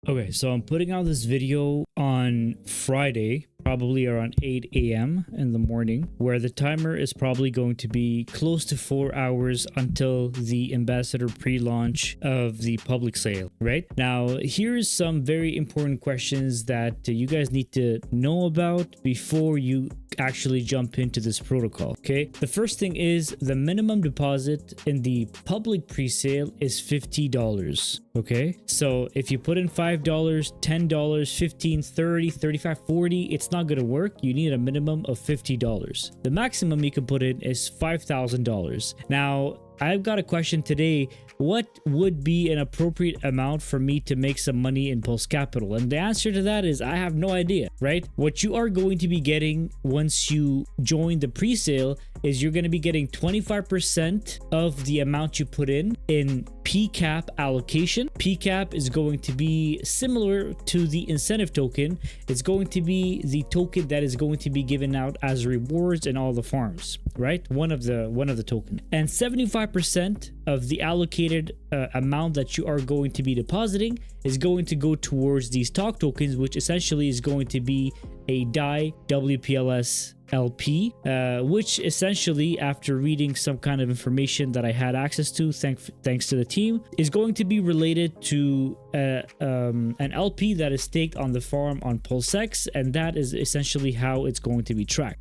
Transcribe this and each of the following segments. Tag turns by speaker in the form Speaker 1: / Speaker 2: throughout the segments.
Speaker 1: Okay, so I'm putting out this video on Friday, probably around 8 a.m. in the morning, where the timer is probably going to be close to 4 hours until the ambassador pre-launch of the public sale, right? Now, here's some very important questions that you guys need to know about before you actually jump into this protocol, okay? The first thing is the minimum deposit in the public pre-sale is $50, okay? So if you put in $5, $10, $15, $30, $35, $40, it's not going to work. You need a minimum of $50. The maximum you can put in is $5,000. Now, I've got a question today. What would be an appropriate amount for me to make some money in Pulse Capital? And the answer to that is I have no idea, right? What you are going to be getting once you join the pre-sale is you're going to be getting 25% of the amount you put in PCAP allocation. PCAP is going to be similar to the incentive token. It's going to be the token that is going to be given out as rewards in all the farms, right? One of the token. And 75% of the allocated amount that you are going to be depositing is going to go towards these stock tokens, which essentially is going to be a eDAI WPLS LP, which essentially, after reading some kind of information that I had access to, thanks to the team, is going to be related to an LP that is staked on the farm on Pulsex, and that is essentially how it's going to be tracked.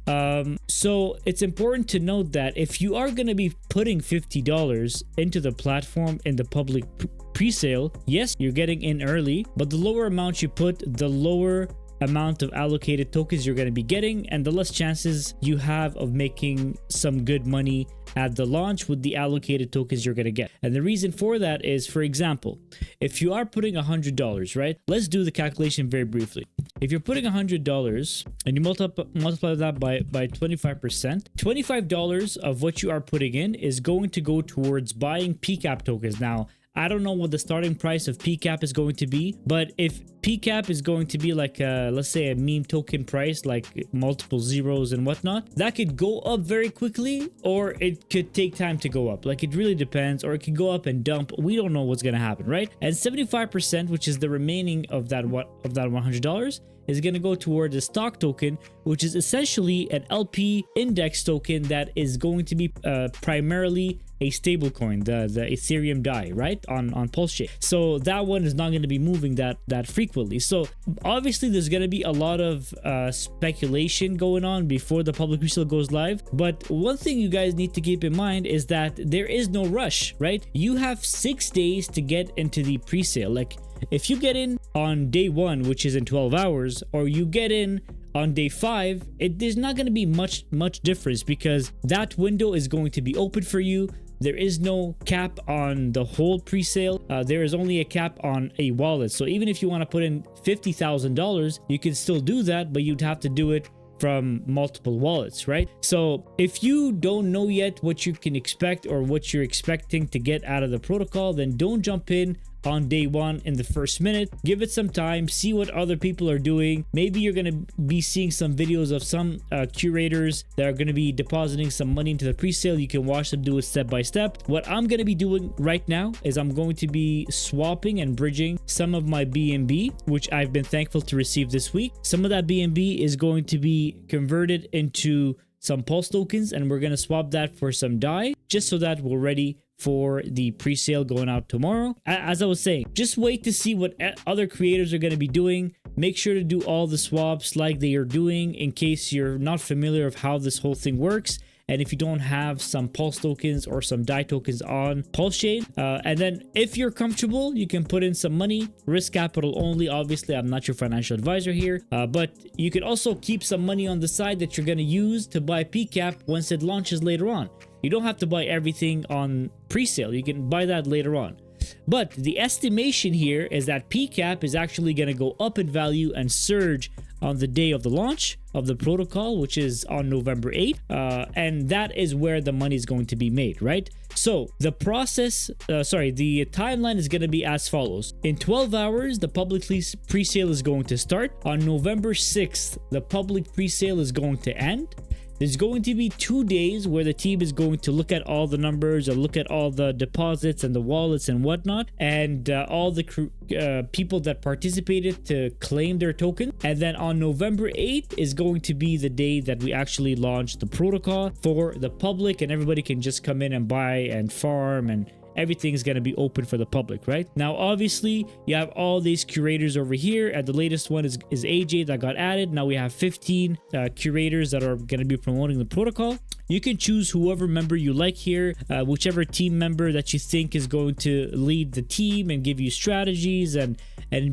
Speaker 1: So it's important to note that if you are going to be putting $50 into the platform in the public pre-sale, yes, you're getting in early, but the lower amount you put, the lower amount of allocated tokens you're going to be getting, and the less chances you have of making some good money at the launch with the allocated tokens you're going to get. And the reason for that is, for example, if you are putting $100, right? Let's do the calculation very briefly. If you're putting $100 and you multiply that by 25%, $25 of what you are putting in is going to go towards buying PCAP tokens. Now, I don't know what the starting price of PCAP is going to be, but if PCAP is going to be like, let's say a meme token price, like multiple zeros and whatnot, that could go up very quickly, or it could take time to go up. Like, it really depends, or it could go up and dump. We don't know what's going to happen, right? And 75%, which is the remaining of that $100, is going to go toward the stock token, which is essentially an LP index token that is going to be primarily a stable coin, the Ethereum DAI, right, on Pulsechain. So that one is not going to be moving that frequently. So obviously there's going to be a lot of speculation going on before the public resale goes live. But one thing you guys need to keep in mind is that there is no rush, right? You have 6 days to get into the pre-sale. Like, if you get in on day 1, which is in 12 hours, or you get in on day 5, there's not going to be much difference, because that window is going to be open for you. There is no cap on the whole pre-sale. There is only a cap on a wallet. So even if you want to put in $50,000, you can still do that, but you'd have to do it from multiple wallets, right? So if you don't know yet what you can expect or what you're expecting to get out of the protocol, then don't jump in on day 1 in the first minute. Give it some time, see what other people are doing. Maybe you're going to be seeing some videos of some curators that are going to be depositing some money into the pre-sale. You can watch them do it step by step. What I'm going to be doing right now is I'm going to be swapping and bridging some of my BNB, which I've been thankful to receive this week. Some of that BNB is going to be converted into some Pulse tokens, and we're going to swap that for some eDAI, just so that we're ready for the pre-sale going out tomorrow. As I was saying, just wait to see what other creators are going to be doing. Make sure to do all the swaps like they are doing, in case you're not familiar of how this whole thing works. And if you don't have some Pulse tokens or some eDAI tokens on Pulsechain, and then if you're comfortable, you can put in some money, risk capital only. Obviously, I'm not your financial advisor here, but you can also keep some money on the side that you're going to use to buy PCAP once it launches later on. You don't have to buy everything on pre-sale. You can buy that later on. But the estimation here is that PCAP is actually going to go up in value and surge on the day of the launch of the protocol, which is on November 8th. And that is where the money is going to be made, right? So the the timeline is going to be as follows. In 12 hours, the public pre-sale is going to start. On November 6th, the public pre-sale is going to end. There's going to be 2 days where the team is going to look at all the numbers and look at all the deposits and the wallets and whatnot, and all the people that participated to claim their token. And then on November 8th is going to be the day that we actually launch the protocol for the public, and everybody can just come in and buy and farm, and everything's going to be open for the public, right? Now, obviously, you have all these curators over here, and the latest one is AJ that got added. Now we have 15 curators that are going to be promoting the protocol. You can choose whoever member you like here, whichever team member that you think is going to lead the team and give you strategies and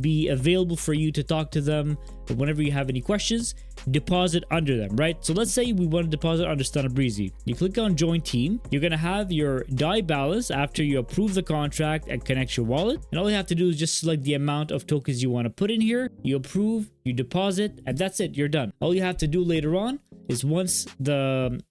Speaker 1: be available for you to talk to them whenever you have any questions. Deposit under them, right? So let's say we want to deposit under Stunna Breezy. You click on join team. You're going to have your DAI balance after you approve the contract and connect your wallet. And all you have to do is just select the amount of tokens you want to put in here. You approve, you deposit, and that's it. You're done. All you have to do later on is once the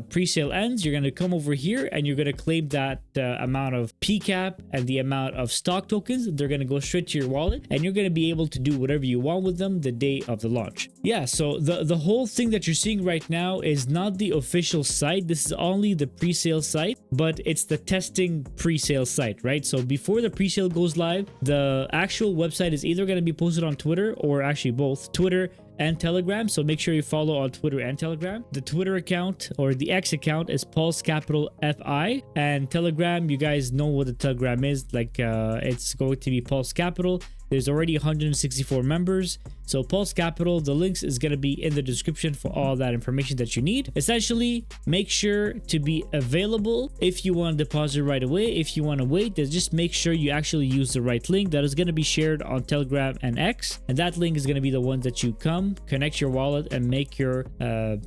Speaker 1: pre-sale ends, you're going to come over here and you're going to claim that amount of PCAP and the amount of stock tokens. They're going to go straight to your wallet, and you're going to be able to do whatever you want with them the day of the launch. Yeah, so the whole thing that you're seeing right now is not the official site. This is only the pre-sale site, but it's the testing pre-sale site, right? So before the pre-sale goes live, the actual website is either going to be posted on Twitter, or actually both Twitter and Telegram. So make sure you follow on Twitter and Telegram. The Twitter account, or the X account, is Pulse Capital FI, and Telegram, you guys know what the Telegram is. Like it's going to be Pulse Capital. There's already 164 members. So Pulse Capital, the links is going to be in the description for all that information that you need. Essentially, make sure to be available if you want to deposit right away. If you want to wait, then just make sure you actually use the right link that is going to be shared on Telegram and X. And that link is going to be the one that you connect your wallet and make your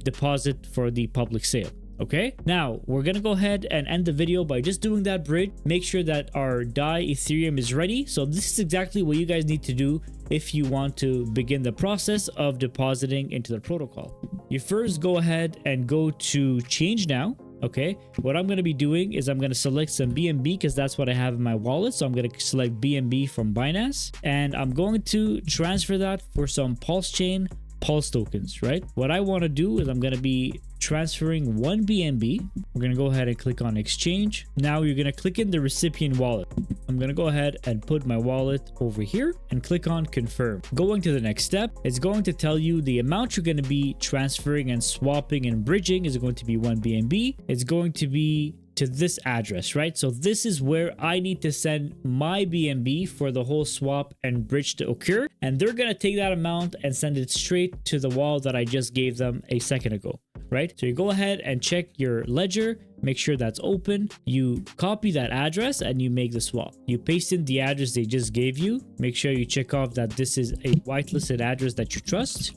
Speaker 1: deposit for the public sale. Okay, now we're gonna go ahead and end the video by just doing that bridge. Make sure that our DAI Ethereum is ready. So this is exactly what you guys need to do if you want to begin the process of depositing into the protocol. You first go ahead and go to change now. Okay, what I'm going to be doing is I'm going to select some BNB because that's what I have in my wallet. So I'm going to select BNB from Binance, and I'm going to transfer that for some Pulsechain Pulse tokens, right? What I want to do is I'm going to be transferring 1 BNB. We're going to go ahead and click on exchange. Now you're going to click in the recipient wallet. I'm going to go ahead and put my wallet over here and click on confirm. Going to the next step, it's going to tell you the amount you're going to be transferring and swapping and bridging is going to be 1 BNB. It's going to be to this address, right? So this is where I need to send my BNB for the whole swap and bridge to occur. And they're going to take that amount and send it straight to the wallet that I just gave them a second ago, right? So you go ahead and check your ledger, make sure that's open. You copy that address and you make the swap. You paste in the address they just gave you. Make sure you check off that this is a whitelisted address that you trust.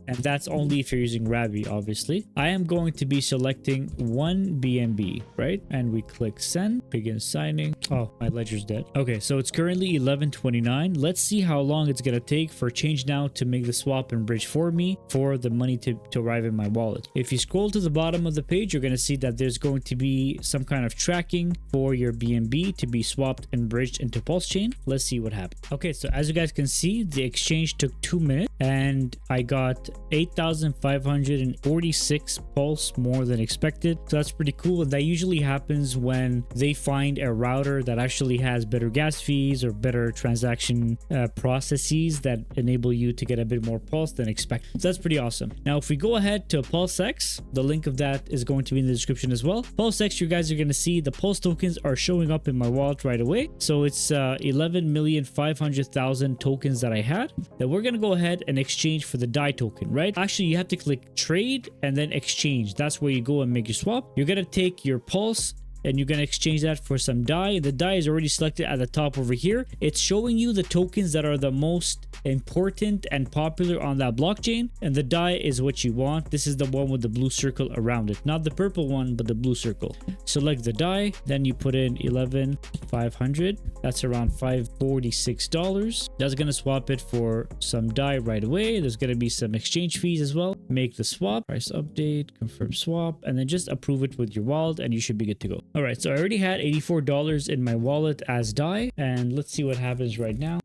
Speaker 1: And that's only if you're using Ravi, obviously. I am going to be selecting 1 BNB, right? And we click send, begin signing. Oh, my ledger's dead. Okay, so it's currently 11:29. Let's see how long it's going to take for Change Now to make the swap and bridge for me for the money to arrive in my wallet. If you scroll to the bottom of the page, you're going to see that there's going to be some kind of tracking for your BNB to be swapped and bridged into Pulsechain. Let's see what happens. Okay, so as you guys can see, the exchange took 2 minutes and I got 8,546 pulse more than expected. So that's pretty cool. And that usually happens when they find a router that actually has better gas fees or better transaction processes that enable you to get a bit more pulse than expected. So that's pretty awesome. Now, if we go ahead to Pulsex, the link of that is going to be in the description as well. Pulsex, you guys are going to see the pulse tokens are showing up in my wallet right away. So it's 11,500,000 tokens that I had that we're going to go ahead and exchange for the DAI token, right? Actually, you have to click trade and then exchange. That's where you go and make your swap. You're going to take your pulse and you're going to exchange that for some DAI. The DAI is already selected at the top over here. It's showing you the tokens that are the most important and popular on that blockchain, and the DAI is what you want. This is the one with the blue circle around it, not the purple one, but the blue circle. Select the DAI, then you put in 11,500. That's around $546. That's going to swap it for some DAI right away. There's going to be some exchange fees as well. Make the swap, price update, confirm swap, and then just approve it with your wallet and you should be good to go. All right, so I already had $84 in my wallet as DAI, and let's see what happens right now.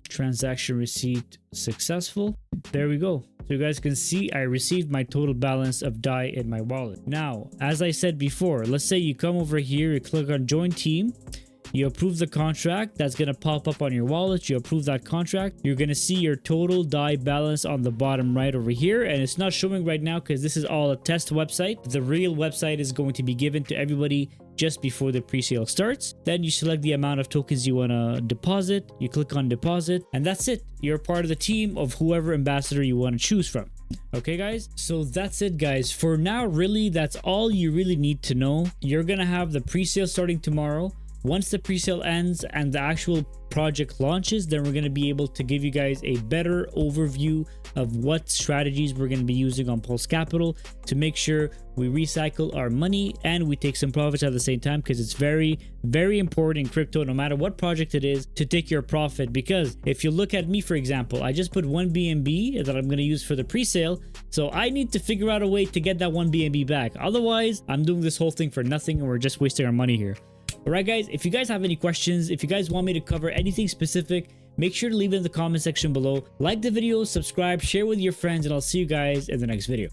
Speaker 1: Transaction receipt successful. There we go. So you guys can see I received my total balance of DAI in my wallet. Now, as I said before, let's say you come over here, you click on join team, you approve the contract, that's going to pop up on your wallet. You approve that contract. You're going to see your total DAI balance on the bottom right over here. And it's not showing right now because this is all a test website. The real website is going to be given to everybody just before the pre-sale starts. Then you select the amount of tokens you want to deposit. You click on deposit, and that's it. You're part of the team of whoever ambassador you want to choose from. Okay, guys, so that's it, guys. For now, really, that's all you really need to know. You're going to have the pre-sale starting tomorrow. Once the pre-sale ends and the actual project launches, then we're going to be able to give you guys a better overview of what strategies we're going to be using on Pulse Capital to make sure we recycle our money and we take some profits at the same time, because it's very, very important in crypto, no matter what project it is, to take your profit. Because if you look at me, for example, I just put 1 BNB that I'm going to use for the pre-sale, so I need to figure out a way to get that 1 BNB back. Otherwise, I'm doing this whole thing for nothing and we're just wasting our money here. Alright, guys, if you guys have any questions, if you guys want me to cover anything specific, make sure to leave it in the comment section below. Like the video, subscribe, share with your friends, and I'll see you guys in the next video.